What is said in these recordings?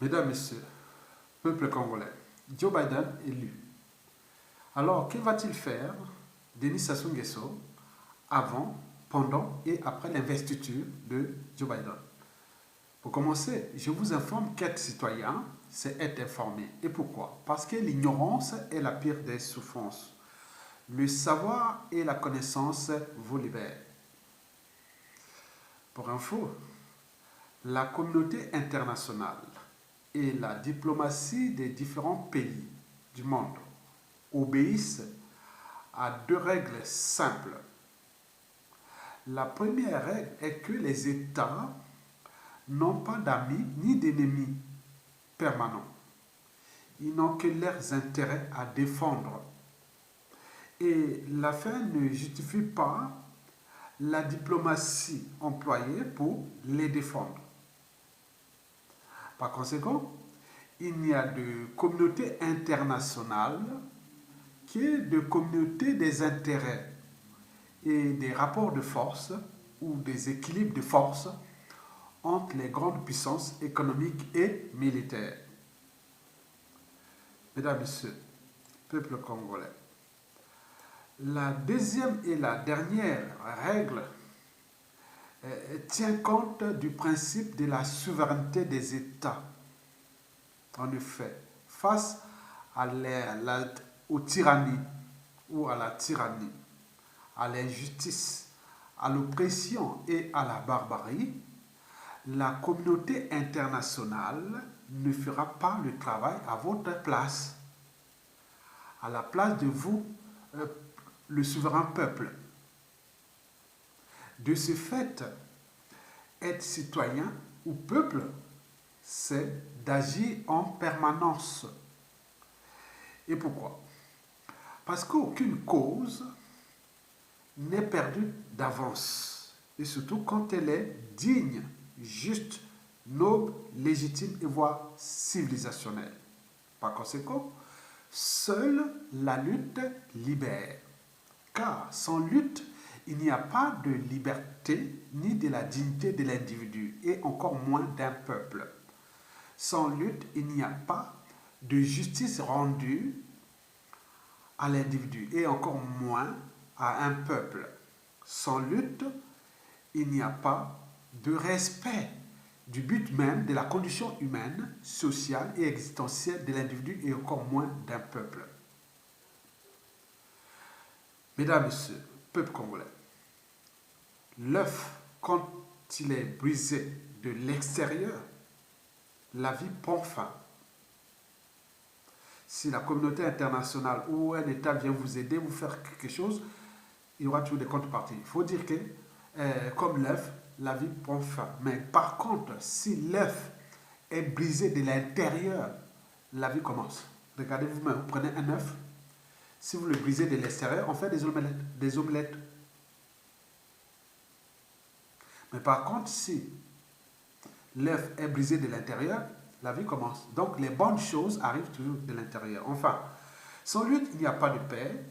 Mesdames, Messieurs, peuple congolais, Joe Biden élu. Alors, que va-t-il faire, Denis Sassou Nguesso, avant, pendant et après l'investiture de Joe Biden? Pour commencer, je vous informe qu'être citoyen, c'est être informé. Et pourquoi? Parce que l'ignorance est la pire des souffrances. Le savoir et la connaissance vous libèrent. Pour info, la communauté internationale et la diplomatie des différents pays du monde obéissent à deux règles simples. La première règle est que les États n'ont pas d'amis ni d'ennemis permanents. Ils n'ont que leurs intérêts à défendre. Et la fin ne justifie pas la diplomatie employée pour les défendre. Par conséquent, il n'y a de communauté internationale que de communauté des intérêts et des rapports de force ou des équilibres de force entre les grandes puissances économiques et militaires. Mesdames, Messieurs, peuple congolais, la deuxième et la dernière règle tient compte du principe de la souveraineté des États. En effet, face aux tyrannies ou à la tyrannie, à l'injustice, à l'oppression et à la barbarie, la communauté internationale ne fera pas le travail à votre place, à la place de vous, le souverain peuple. De ce fait, être citoyen ou peuple, c'est d'agir en permanence. Et pourquoi? Parce qu'aucune cause n'est perdue d'avance, et surtout quand elle est digne, juste, noble, légitime et voire civilisationnelle. Par conséquent, seule la lutte libère. Car sans lutte, il n'y a pas de liberté ni de la dignité de l'individu, et encore moins d'un peuple. Sans lutte, il n'y a pas de justice rendue à l'individu, et encore moins à un peuple. Sans lutte, il n'y a pas de respect du but même de la condition humaine, sociale et existentielle de l'individu, et encore moins d'un peuple. Mesdames, Messieurs, peuple congolais, l'œuf, quand il est brisé de l'extérieur, la vie prend fin. Si la communauté internationale ou un État vient vous aider, vous faire quelque chose, il y aura toujours des contreparties. Il faut dire que, comme l'œuf, la vie prend fin. Mais par contre, si l'œuf est brisé de l'intérieur, la vie commence. Regardez vous-même, vous prenez un œuf, si vous le brisez de l'extérieur, on fait des omelettes. Des omelettes. Mais par contre, si l'œuf est brisé de l'intérieur, la vie commence. Donc les bonnes choses arrivent toujours de l'intérieur. Enfin, sans lutte, il n'y a pas de paix,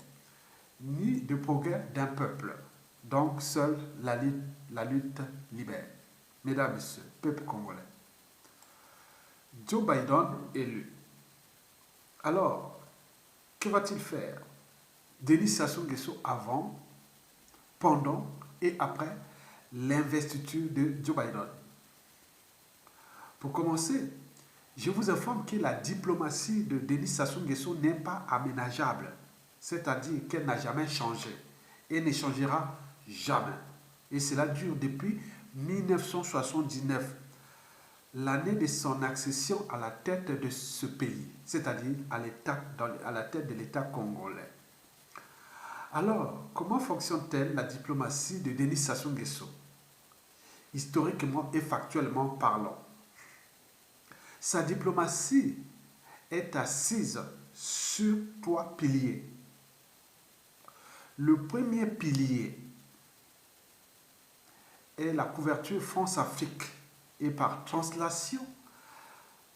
ni de progrès d'un peuple. Donc seule la lutte libère. Mesdames, Messieurs, peuple congolais, Joe Biden élu. Alors, que va-t-il faire? Denis Sassou Nguesso avant, pendant et après l'investiture de Joe Biden. Pour commencer, je vous informe que la diplomatie de Denis Sassou Nguesso n'est pas aménageable, c'est-à-dire qu'elle n'a jamais changé et ne changera jamais. Et cela dure depuis 1979, l'année de son accession à la tête de ce pays, c'est-à-dire à la tête de l'État congolais. Alors, comment fonctionne-t-elle la diplomatie de Denis Sassou Nguesso, historiquement et factuellement parlant? Sa diplomatie est assise sur trois piliers. Le premier pilier est la couverture France-Afrique et par translation,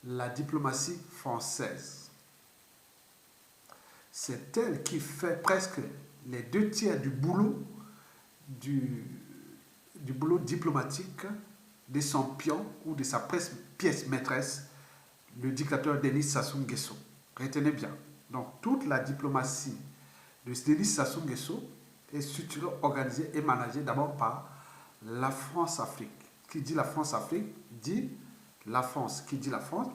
la diplomatie française. C'est elle qui fait presque les 2 tiers du boulot boulot diplomatique de son pion ou de sa pièce maîtresse, le dictateur Denis Sassou Nguesso. Retenez bien. Donc, toute la diplomatie de Denis Sassou Nguesso est structurée, organisée et managée d'abord par la France-Afrique. Qui dit la France-Afrique dit la France. Qui dit la France,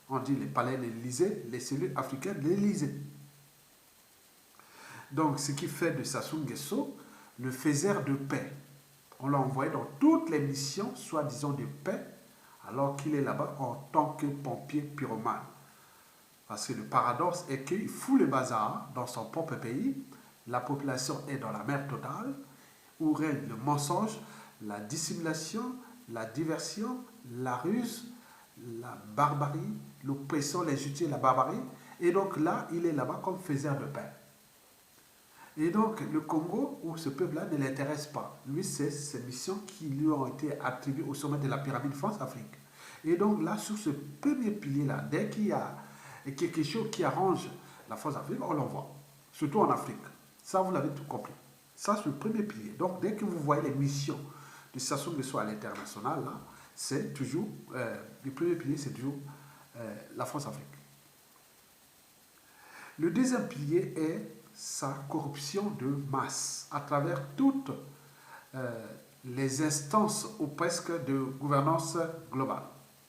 on dit les palais de l'Élysée, les cellules africaines de l'Élysée. Donc, ce qui fait de Sassou Nguesso le faiseur de paix. On l'a envoyé dans toutes les missions, soi-disant de paix, alors qu'il est là-bas en tant que pompier pyromane. Parce que le paradoxe est qu'il fout le bazar dans son propre pays, la population est dans la merde totale, où règne le mensonge, la dissimulation, la diversion, la ruse, la barbarie, l'oppression, l'injustice et la barbarie. Et donc là, il est là-bas comme faiseur de paix. Et donc, le Congo, ou ce peuple-là, ne l'intéresse pas. Lui, c'est ces missions qui lui ont été attribuées au sommet de la pyramide France-Afrique. Et donc, là, sur ce premier pilier-là, dès qu'il y a quelque chose qui arrange la France-Afrique, on l'envoie. Surtout en Afrique. Ça, vous l'avez tout compris. Ça, c'est le premier pilier. Donc, dès que vous voyez les missions de Sassou Nguesso à l'international, là, c'est toujours, le premier pilier, c'est toujours la France-Afrique. Le deuxième pilier est sa corruption de masse à travers toutes les instances ou presque de gouvernance globale.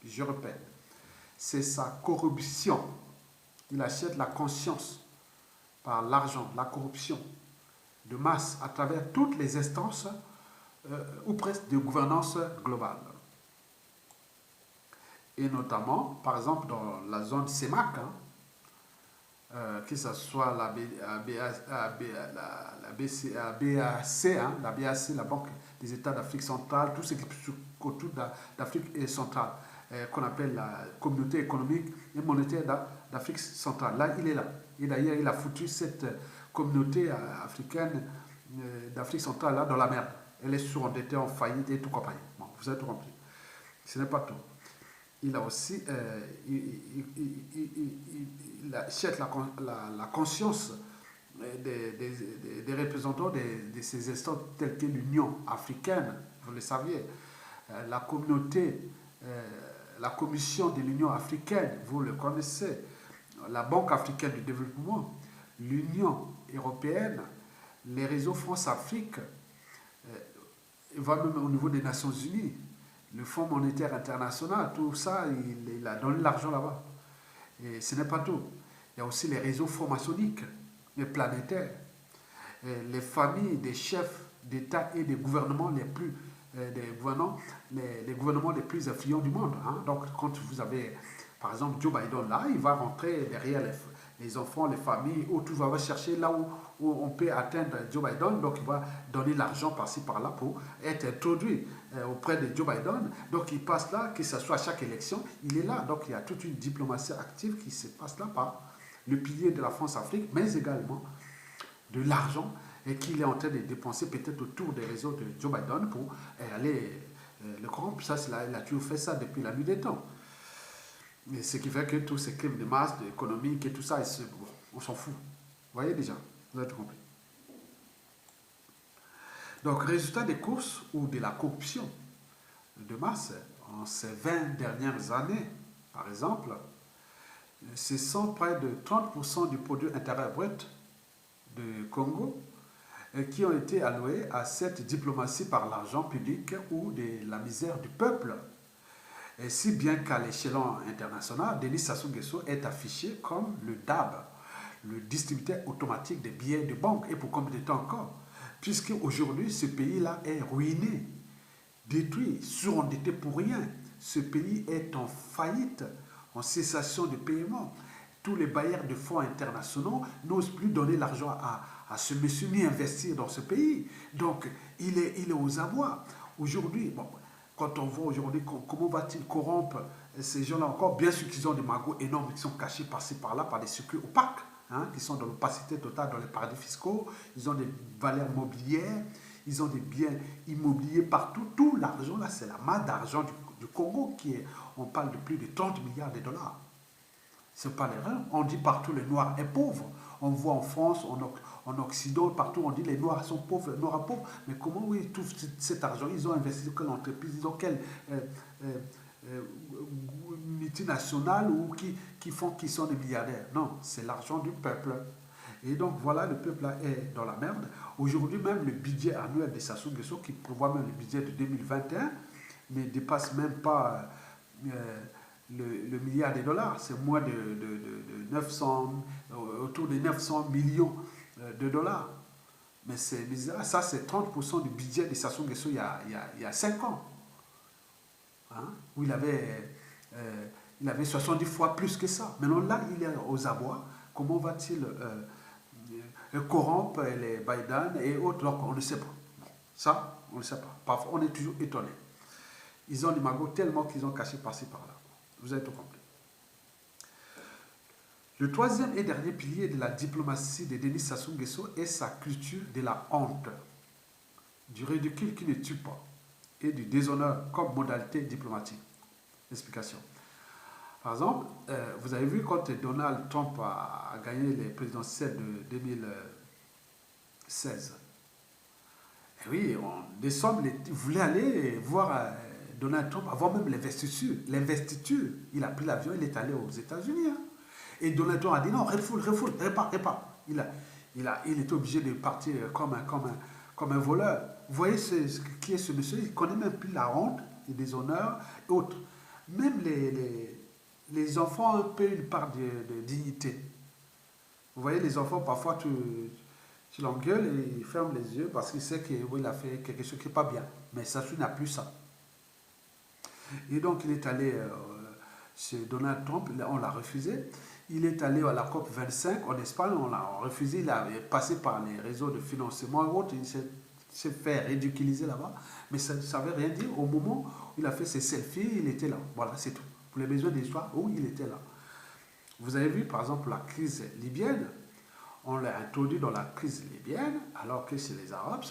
Je répète, c'est sa corruption. Il achète la conscience par l'argent, la corruption de masse à travers toutes les instances ou presque de gouvernance globale. Et notamment, par exemple, dans la zone CEMAC, que ce soit la BAC, la Banque des États d'Afrique centrale, tout ce qui est autour d'Afrique centrale, qu'on appelle la communauté économique et monétaire d'Afrique centrale. Là, il est là. Et d'ailleurs, il a foutu cette communauté africaine d'Afrique centrale là dans la merde. Elle est surendettée, en faillite et tout compagnie. Bon, vous avez tout compris. Ce n'est pas tout. Il a aussi il achète la conscience des représentants de ces instances telles que l'Union africaine, vous le saviez, la communauté, la commission de l'Union africaine, vous le connaissez, la Banque africaine du développement, l'Union européenne, les réseaux France-Afrique, va même au niveau des Nations Unies, le Fonds monétaire international, tout ça, il a donné l'argent là-bas. Et ce n'est pas tout. Il y a aussi les réseaux francs-maçonniques, les planétaires, les familles des chefs d'État et des gouvernements les plus, les gouvernements les plus influents du monde. Hein. Donc, quand vous avez, par exemple, Joe Biden là, il va rentrer derrière les enfants, les familles, où tout va chercher là où on peut atteindre Joe Biden. Donc, il va donner l'argent par-ci, par-là pour être introduit auprès de Joe Biden. Donc, il passe là, que ce soit à chaque élection, il est là. Donc, il y a toute une diplomatie active qui se passe là par le pilier de la France-Afrique, mais également de l'argent et qu'il est en train de dépenser peut-être autour des réseaux de Joe Biden pour aller le corrompre. Ça, il a toujours fait ça depuis la nuit des temps. Mais ce qui fait que tous ces crimes de masse, économiques et tout ça, on s'en fout. Vous voyez déjà, vous avez tout compris. Donc, résultat des courses ou de la corruption de masse, en ces 20 dernières années, par exemple, ce sont près de 30% du produit intérieur brut du Congo qui ont été alloués à cette diplomatie par l'argent public ou de la misère du peuple. Et si bien qu'à l'échelon international, Denis Sassou Nguesso est affiché comme le DAB, le distributeur automatique des billets de banque. Et pour combien de temps encore? Puisque aujourd'hui, ce pays-là est ruiné, détruit, surendetté pour rien. Ce pays est en faillite, en cessation de paiement. Tous les bailleurs de fonds internationaux n'osent plus donner l'argent à ce monsieur ni investir dans ce pays. Donc, il est aux abois. Aujourd'hui, bon, quand on voit aujourd'hui comment va-t-il corrompre ces gens-là encore, bien sûr qu'ils ont des magots énormes qui sont cachés par-ci par-là par des circuits opaques, hein, qui sont dans l'opacité totale dans les paradis fiscaux, ils ont des valeurs mobilières, ils ont des biens immobiliers partout. Tout l'argent là, c'est la masse d'argent du Congo qui est, on parle de plus de 30 milliards de dollars. Ce n'est pas l'erreur. On dit partout le noir est pauvre. On voit en France, en Occident, partout on dit les noirs sont pauvres, les noirs sont pauvres. Mais comment ils trouvent cet argent? Ils ont investi dans quelle entreprise? Ils ont quelle multinationales ou qui sont des milliardaires. Non, c'est l'argent du peuple. Et donc voilà, le peuple là est dans la merde. Aujourd'hui même, le budget annuel de Sassou Nguesso, qui prévoit même le budget de 2021, ne dépasse même pas le milliard de dollars. C'est moins de 900, autour de 900 millions de dollars. Mais c'est bizarre. Ça, c'est 30% du budget de Sassou Nguesso il y a 5 ans. Hein, où il avait 70 fois plus que ça. Maintenant, là, il est aux abois. Comment va-t-il corrompre les Biden et autres? Donc, on ne sait pas. Ça, on ne sait pas. Parfois, on est toujours étonné. Ils ont des magots tellement qu'ils ont caché par-ci, par-là. Vous avez tout compris. Le troisième et dernier pilier de la diplomatie de Denis Sassou Nguesso est sa culture de la honte, du ridicule qui ne tue pas et du déshonneur comme modalité diplomatique. Explication. Par exemple, vous avez vu quand Donald Trump a gagné les présidentielles de 2016. Et oui, des sommes voulaient aller voir Donald Trump avant même l'investiture. Il a pris l'avion, il est allé aux États-Unis. Hein. Et Donald Trump a dit non, refoule, répare. Il était obligé de partir comme un voleur. Vous voyez qui est ce monsieur? Il ne connaît même plus la honte, les déshonneurs et autres. Même les enfants ont un peu une part de dignité. Vous voyez, les enfants, parfois, tu l'engueules et il ferme les yeux parce qu'il sait qu'il a fait quelque chose qui n'est pas bien. Mais Sassou n'a plus ça. Et donc, il est allé chez Donald Trump, on l'a refusé. Il est allé à la COP 25 en Espagne, on l'a refusé. Il a passé par les réseaux de financement et autres. Il s'est fait ridiculiser là-bas. Mais ça ne veut rien dire. Au moment où il a fait ses selfies, il était là. Voilà, c'est tout. Pour les besoins de l'histoire, où il était là. Vous avez vu, par exemple, la crise libyenne. On l'a introduit dans la crise libyenne, alors que chez les Arabes,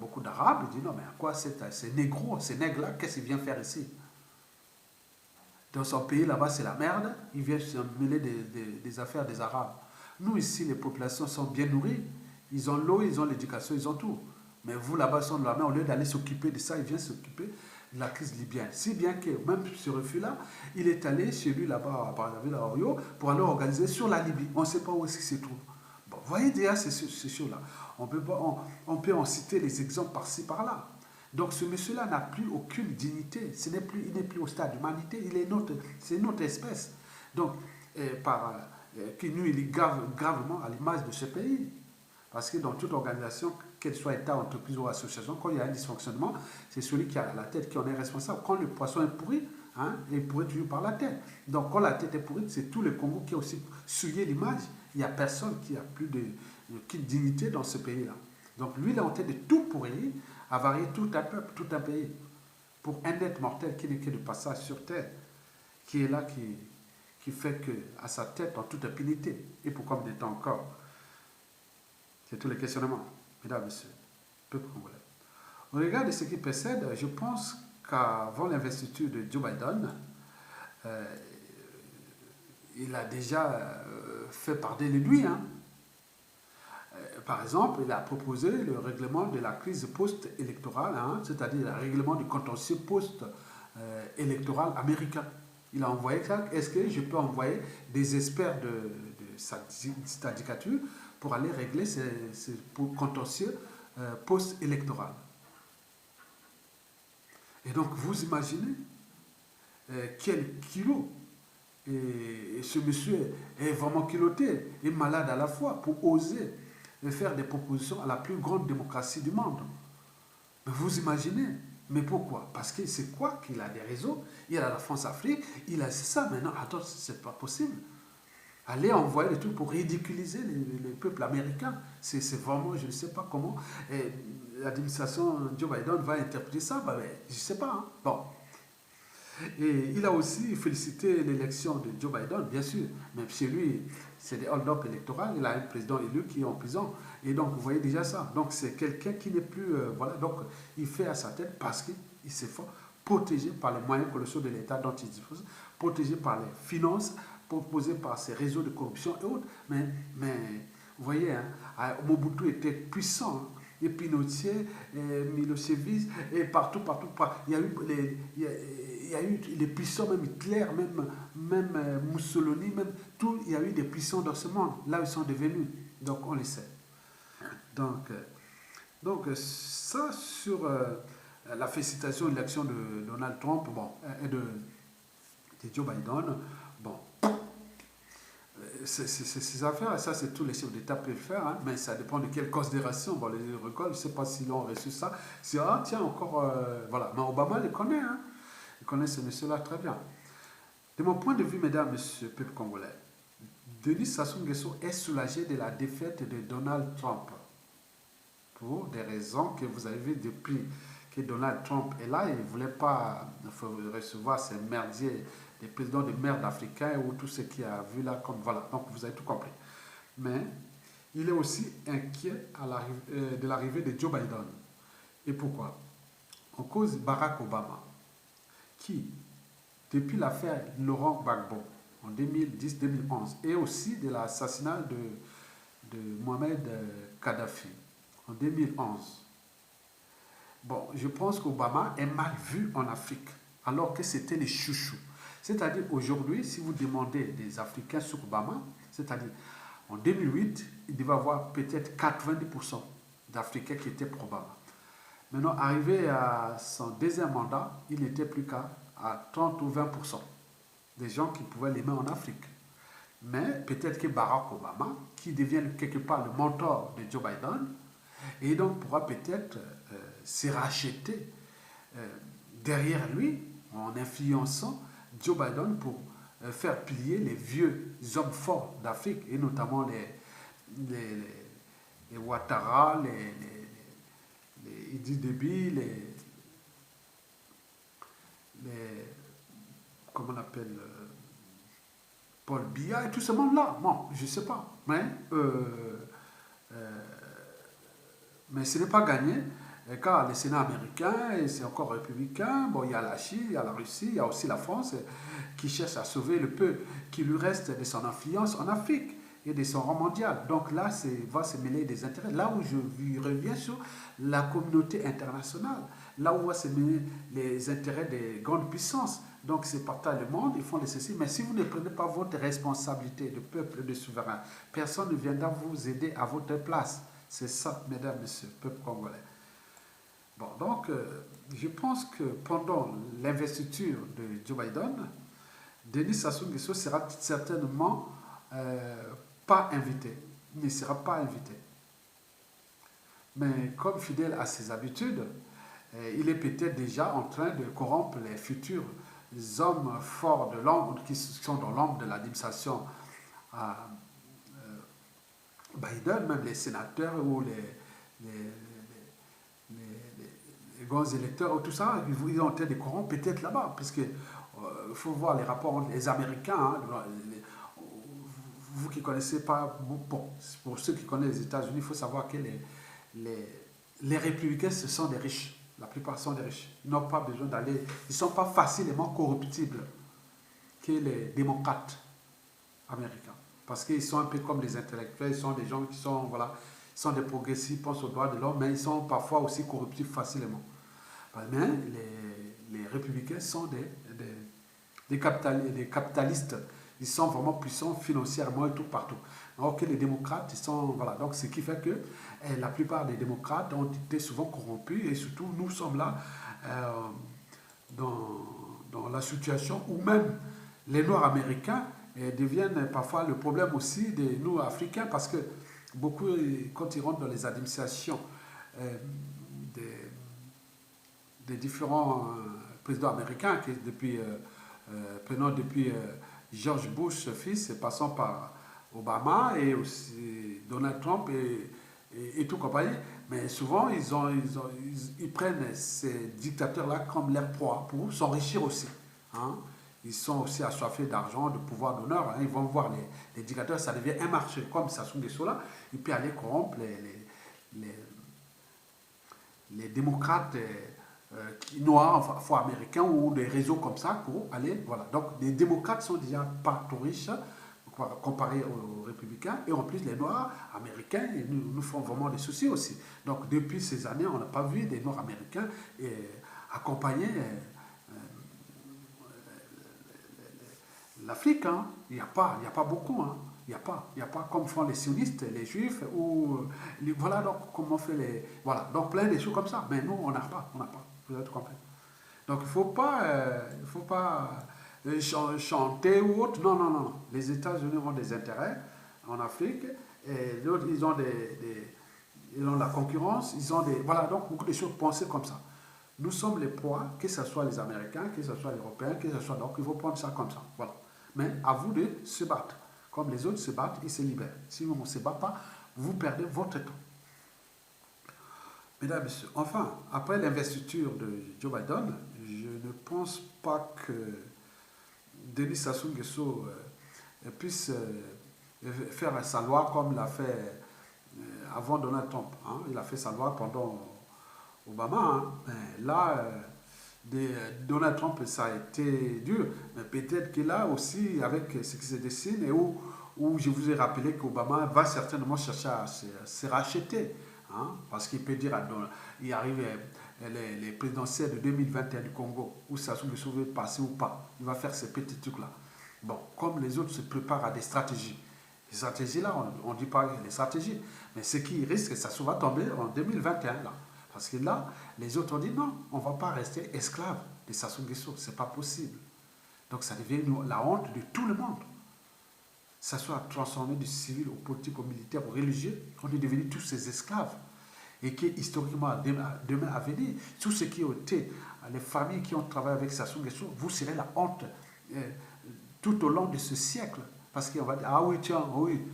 beaucoup d'Arabes disent non, mais à quoi ces négros, ces nègres-là, qu'est-ce qu'ils viennent faire ici? Dans son pays, là-bas, c'est la merde. Ils viennent se mêler des affaires des Arabes. Nous, ici, les populations sont bien nourries. Ils ont l'eau, ils ont l'éducation, ils ont tout. Mais vous, là-bas, sont de la mer. Au lieu d'aller s'occuper de ça, ils viennent s'occuper de la crise libyenne. Si bien que, même ce refus-là, il est allé chez lui, là-bas, par la ville à Oyo, pour aller organiser sur la Libye. On ne sait pas où est-ce qu'il se trouve. Bon, vous voyez déjà ces choses-là. On peut en citer les exemples par-ci, par-là. Donc ce monsieur-là n'a plus aucune dignité. Il n'est plus au stade d'humanité. C'est notre espèce. Donc, qui nuit gravement à l'image de ce pays. Parce que dans toute organisation, qu'elle soit État, entreprise ou association, quand il y a un dysfonctionnement, c'est celui qui a la tête qui en est responsable. Quand le poisson est pourri, hein, il est pourri toujours par la tête. Donc quand la tête est pourrie, c'est tout le Congo qui a aussi souillé l'image. Il n'y a personne qui a plus de dignité dans ce pays-là. Donc lui, il est en tête de tout pourrir, avarier tout un peuple, tout un pays, pour un être mortel qui n'est que de passage sur terre, qui est là, qui fait qu'à sa tête, en toute impunité, et pour combien de temps encore? C'est tous les questionnements, mesdames et messieurs, peuple congolais. Au regard de ce qui précède, je pense qu'avant l'investiture de Joe Biden, il a déjà fait parler de lui, hein. Par exemple, il a proposé le règlement de la crise post-électorale, hein, c'est-à-dire le règlement du contentieux post-électoral américain. Il a envoyé ça. Est-ce que je peux envoyer des experts de sa dictature pour aller régler ce contentieux post-électoral? Et donc, vous imaginez quel kilo. Et ce monsieur est vraiment culotté et malade à la fois pour oser faire des propositions à la plus grande démocratie du monde. Mais vous imaginez? Mais pourquoi? Parce que c'est quoi qu'il a des réseaux, il a la France-Afrique, il a ça. Maintenant, attends, c'est pas possible. Aller envoyer des trucs pour ridiculiser les peuples américains, c'est vraiment, je ne sais pas comment l'administration Joe Biden va interpréter ça, je ne sais pas. Hein. Bon. Et il a aussi félicité l'élection de Joe Biden, bien sûr. Même chez lui, c'est des hold-up électoraux. Il a un président élu qui est en prison. Et donc, vous voyez déjà ça. Donc, c'est quelqu'un qui n'est plus... voilà. Donc, il fait à sa tête parce qu'il s'est protégé par les moyens colossaux de l'État dont il dispose, protégé par les finances, proposé par ces réseaux de corruption et autres. Mais vous voyez, hein, Mobutu était puissant. Hein. et Pinochet, et Milosevic, et partout, partout, il y a eu il y a eu les puissants, même Hitler, même Mussolini, même tout, il y a eu des puissants dans ce monde, là où ils sont devenus, donc on le sait. Donc, ça sur la félicitation de l'élection de Donald Trump, bon, et de Joe Biden, bon, ces affaires, ça c'est tous les chefs d'État peuvent faire, hein, mais ça dépend de quelle considération. Bon, les récoltes, je ne sais pas s'ils ont reçu ça. C'est, ah tiens, encore, voilà. Mais Obama le connaît, hein. Il connaît ce monsieur-là très bien. De mon point de vue, mesdames, messieurs, peuple congolais, Denis Sassou Nguesso est soulagé de la défaite de Donald Trump. Pour des raisons que vous avez vues depuis que Donald Trump est là, il ne voulait pas recevoir ces merdiers, des présidents de merde africains ou tout ce qu'il a vu là, comme voilà. Donc vous avez tout compris. Mais il est aussi inquiet de l'arrivée de Joe Biden. Et pourquoi? En cause Barack Obama, qui, depuis l'affaire Laurent Gbagbo en 2010-2011, et aussi de l'assassinat de Mohamed Kadhafi en 2011, bon, je pense qu'Obama est mal vu en Afrique, alors que c'était les chouchous. C'est-à-dire, aujourd'hui, si vous demandez des Africains sur Obama, c'est-à-dire, en 2008, il devait avoir peut-être 90% d'Africains qui étaient pour Obama. Maintenant, arrivé à son deuxième mandat, il n'était plus qu'à 30 ou 20% des gens qui pouvaient l'aimer en Afrique. Mais peut-être que Barack Obama, qui devient quelque part le mentor de Joe Biden, et donc pourra peut-être se racheter derrière lui en influençant Joe Biden pour faire plier les vieux hommes forts d'Afrique, et notamment les Ouattara, les Idi Déby, comment on appelle, Paul Biya et tout ce monde-là. Bon, je ne sais pas. Mais ce n'est pas gagné, car le Sénat américain, c'est encore républicain, bon, il y a la Chine, il y a la Russie, il y a aussi la France qui cherche à sauver le peu qui lui reste de son influence en Afrique et de son rang mondial. Donc là, va se mêler des intérêts. Là où je reviens sur la communauté internationale, là où va se mêler les intérêts des grandes puissances. Donc c'est partout le monde, ils font les ceci. Mais si vous ne prenez pas votre responsabilité de peuple et de souverain, personne ne viendra vous aider à votre place. C'est ça, mesdames, messieurs, peuple congolais. Bon, donc, je pense que pendant l'investiture de Joe Biden, Denis Sassou Nguesso sera certainement pas invité. Il ne sera pas invité. Mais comme fidèle à ses habitudes, il est peut-être déjà en train de corrompre les futurs hommes forts de l'ombre qui sont dans l'ombre de l'administration Biden, même les sénateurs ou les grands électeurs, tout ça, ils ont été de corrompre peut-être là-bas, parce qu'il faut voir les rapports entre les Américains, hein, vous qui ne connaissez pas, bon, pour ceux qui connaissent les États-Unis, il faut savoir que les républicains, ce sont des riches. La plupart sont des riches. Ils n'ont pas besoin d'aller, ils ne sont pas facilement corruptibles que les démocrates américains. Parce qu'ils sont un peu comme les intellectuels, ils sont des gens qui sont, voilà, ils sont des progressistes, pensent aux droits de l'homme, mais ils sont parfois aussi corruptibles facilement. Mais les républicains sont des capitalistes. Ils sont vraiment puissants financièrement et tout partout. Alors que les démocrates, ils sont, voilà. Donc, ce qui fait que la plupart des démocrates ont été souvent corrompus, et surtout, nous sommes là dans la situation où même les Noirs américains deviennent parfois le problème aussi de nous, Africains, parce que beaucoup, quand ils rentrent dans les administrations des différents présidents américains, qui depuis, prenons depuis George Bush, fils, et passant par Obama et aussi Donald Trump et tout compagnie, mais souvent ils prennent ces dictateurs-là comme leur proie pour s'enrichir aussi. Hein. Ils sont aussi assoiffés d'argent, de pouvoir, d'honneur. Hein. Ils vont voir les dictateurs, ça devient un marché, comme Sassou Nguesso là. Il peut aller corrompre les démocrates noirs, afro-américains ou des réseaux comme ça pour aller, voilà. Donc les démocrates sont déjà pas tout riches, comparé aux républicains. Et en plus, les Noirs américains nous font vraiment des soucis aussi. Donc, depuis ces années, on n'a pas vu des Noirs américains accompagner l'Afrique. Hein. Il n'y a pas beaucoup. Hein. Il n'y a pas comme font les sionistes, les juifs, ou voilà donc comment on fait les. Voilà, donc plein de choses comme ça. Mais nous, on n'a pas. Vous avez compris. Donc il faut pas chanter ou autre. Non, non, non. Les États-Unis ont des intérêts en Afrique et l'autre, ils ont la concurrence, ils ont des. Voilà, donc beaucoup de choses pensées comme ça. Nous sommes les proies, que ce soit les Américains, que ce soit les Européens, que ce soit. Donc il faut prendre ça comme ça. Voilà. Mais à vous de se battre. Comme les autres se battent, ils se libèrent. Si on ne se bat pas, vous perdez votre temps. Mesdames et messieurs, enfin, après l'investiture de Joe Biden, je ne pense pas que Denis Sassou Nguesso puisse faire sa loi comme l'a fait avant Donald Trump. Hein. Il a fait sa loi pendant Obama. Hein. Mais là, Donald Trump, ça a été dur. Mais peut-être que là aussi, avec ce qui se dessine, et où je vous ai rappelé qu'Obama va certainement chercher à se racheter. Hein, parce qu'il peut dire, il arrive les présidentielles de 2021 du Congo, où Sassou Nguesso veut passer ou pas. Il va faire ces petits trucs-là. Bon, comme les autres se préparent à des stratégies. Les stratégies là, on ne dit pas les stratégies, mais ce qui risque, que Sassou va tomber en 2021 là. Parce que là, les autres ont dit non, on ne va pas rester esclaves de Sassou Nguesso, ce n'est pas possible. Donc ça devient la honte de tout le monde. Ça soit transformé du civil au politique, au militaire, au religieux, on est devenus tous ces esclaves. Et qui, historiquement, demain à venir, tous ceux qui ont été, les familles qui ont travaillé avec Sassou Nguesso, vous serez la honte tout au long de ce siècle. Parce qu'on va dire, ah oui, tiens, oui,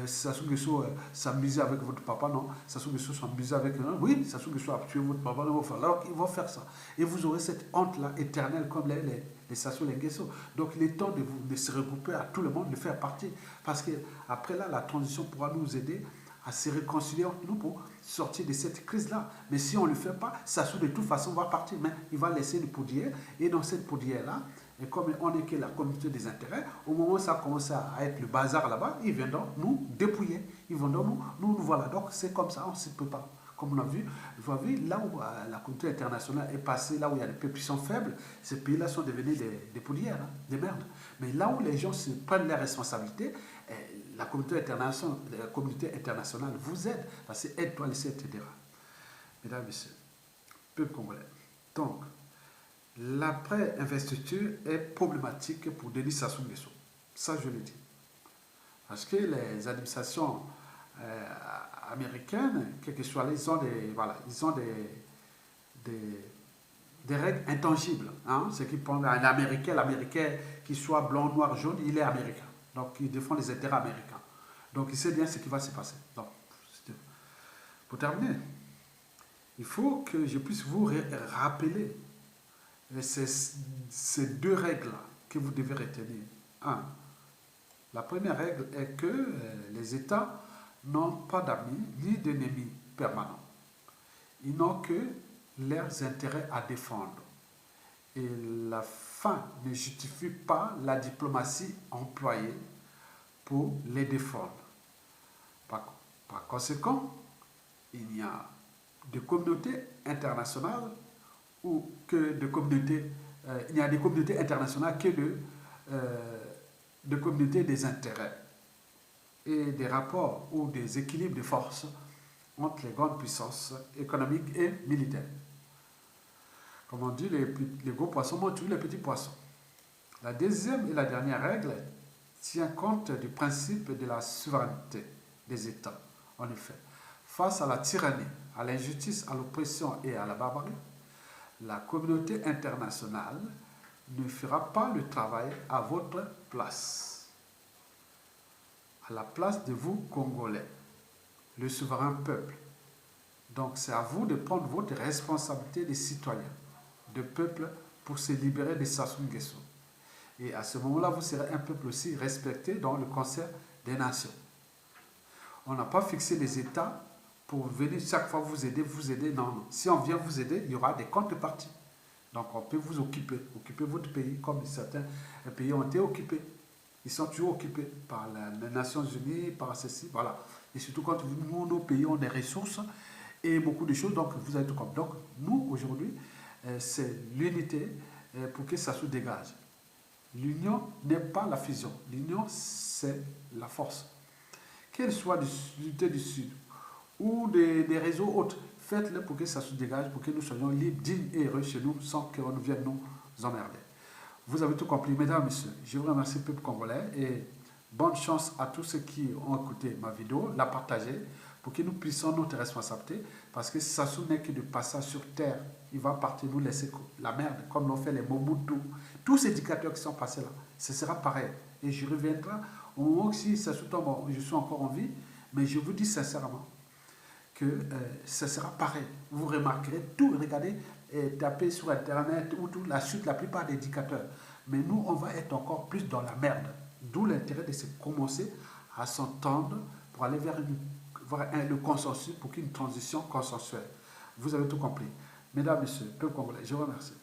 Sassou Nguesso s'amusait avec votre papa, non, Sassou Nguesso s'amusait avec... oui, Sassou Nguesso a tué votre papa, non, alors ils vont faire ça. Et vous aurez cette honte-là éternelle comme les Sassou Nguesso. Donc il est temps de se regrouper à tout le monde, de faire partie. Parce qu'après là, la transition pourra nous aider à se réconcilier entre nous pour sortir de cette crise-là. Mais si on ne le fait pas, Sassou de toute façon va partir. Mais il va laisser une poudrière. Et dans cette poudrière-là, et comme on est que la communauté des intérêts, au moment où ça commence à être le bazar là-bas, ils viendront nous dépouiller. Ils viendront nous voilà. Donc c'est comme ça, on ne se peut pas. Comme on a vu, là où la communauté internationale est passée, là où il y a des peuples qui sont faibles, ces pays-là sont devenus des poudrières, hein, des merdes. Mais là où les gens se prennent leurs responsabilités, la communauté internationale vous aide, parce que aide-toi, laisser, etc. Mesdames et messieurs, peuple congolais. Donc, l'après-investiture est problématique pour Denis Sassou Nguesso. Ça, je le dis. Parce que les administrations américaines, quelles que soient, ils ont des règles intangibles. Hein, ce qui prend un Américain, l'Américain qui soit blanc, noir, jaune, il est américain. Donc, il défend les intérêts américains. Donc, il sait bien ce qui va se passer. Donc, pour terminer, il faut que je puisse vous rappeler ces deux règles que vous devez retenir. Un, la première règle est que les États n'ont pas d'amis ni d'ennemis permanents. Ils n'ont que leurs intérêts à défendre. Et la fin ne justifie pas la diplomatie employée pour les défendre. Par conséquent, il n'y a de communauté internationale ou que de communautés, il n'y a des communautés internationales que de communautés des intérêts et des rapports ou des équilibres de force entre les grandes puissances économiques et militaires. Comme on dit, les gros poissons mangent tous les petits poissons. La deuxième et la dernière règle tient compte du principe de la souveraineté des États. En effet, face à la tyrannie, à l'injustice, à l'oppression et à la barbarie, la communauté internationale ne fera pas le travail à votre place. À la place de vous, Congolais, le souverain peuple. Donc c'est à vous de prendre votre responsabilité de citoyens, de peuple, pour se libérer de Sassou Nguesso. Et à ce moment-là, vous serez un peuple aussi respecté dans le concert des nations. On n'a pas fixé les États pour venir chaque fois vous aider. Non, non. Si on vient vous aider, il y aura des contreparties. Donc on peut vous occuper votre pays comme certains pays ont été occupés. Ils sont toujours occupés par les Nations Unies, par ceci, voilà. Et surtout quand nous, nos pays ont des ressources et beaucoup de choses, donc vous avez tout compris. Donc nous, aujourd'hui, c'est l'unité pour que ça se dégage. L'union n'est pas la fusion. L'union, c'est la force. Qu'elle soit de l'unité du Sud ou des réseaux autres, faites-le pour que ça se dégage, pour que nous soyons libres, dignes et heureux chez nous, sans qu'on vienne nous emmerder. Vous avez tout compris, mesdames et messieurs. Je vous remercie, peuple congolais, et bonne chance à tous ceux qui ont écouté ma vidéo, la partager, pour que nous puissions notre responsabilité, parce que Sassou n'est que de passage sur terre. Il va partir nous laisser la merde, comme l'ont fait les Mobutu. Tous ces dictateurs qui sont passés là, ce sera pareil. Et je reviendrai au moment où si Sassou tombe, je suis encore en vie, mais je vous dis sincèrement que ce sera pareil. Vous remarquerez tout, regardez, tapez sur Internet ou tout, la suite, la plupart des dictateurs. Mais nous, on va être encore plus dans la merde. D'où l'intérêt de se commencer à s'entendre pour aller vers le consensus, pour qu'une transition consensuelle. Vous avez tout compris. Mesdames, Messieurs, peuple congolais, je vous remercie.